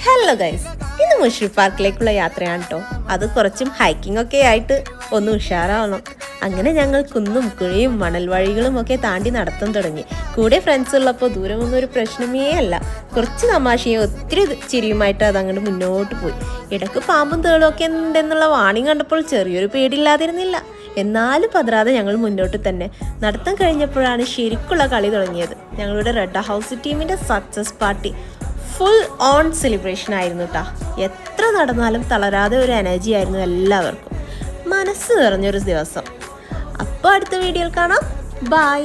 Hello guys, ഇന്ന് Mushrif പാർക്കിലേക്കുള്ള യാത്രയാണ് കേട്ടോ. അത് കുറച്ചും ഹൈക്കിംഗ് ഒക്കെ ആയിട്ട് ഒന്ന് ഉഷാറാവണം. അങ്ങനെ ഞങ്ങൾ കുന്നും കുഴിയും മണൽ വഴികളും ഒക്കെ താണ്ടി നടത്താൻ തുടങ്ങി. കൂടെ ഫ്രണ്ട്സ് ഉള്ളപ്പോൾ ദൂരമൊന്നും ഒരു പ്രശ്നമേ അല്ല. കുറച്ച് തമാശയും ഒത്തിരി ചിരിയുമായിട്ട് അതങ്ങോട്ട് മുന്നോട്ട് പോയി. ഇടയ്ക്ക് പാമ്പും തേളും ഒക്കെ ഉണ്ടെന്നുള്ള വാണിംഗ് കണ്ടപ്പോൾ ചെറിയൊരു പേടിയില്ലാതിരുന്നില്ല. എന്നാലും പതറാതെ ഞങ്ങൾ മുന്നോട്ട് തന്നെ. നടത്തം കഴിഞ്ഞപ്പോഴാണ് ശരിക്കുള്ള കളി തുടങ്ങിയത്. ഞങ്ങളുടെ റെഡ് ഹൗസ് ടീമിൻ്റെ success party full on celebration ആയിരുന്നു കേട്ടോ. എത്ര നടന്നാലും തളരാതെ ഒരു എനർജി ആയിരുന്നു എല്ലാവർക്കും. മനസ്സ് നിറഞ്ഞൊരു ദിവസം. അപ്പോൾ അടുത്ത വീഡിയോയിൽ കാണാം. ബൈ.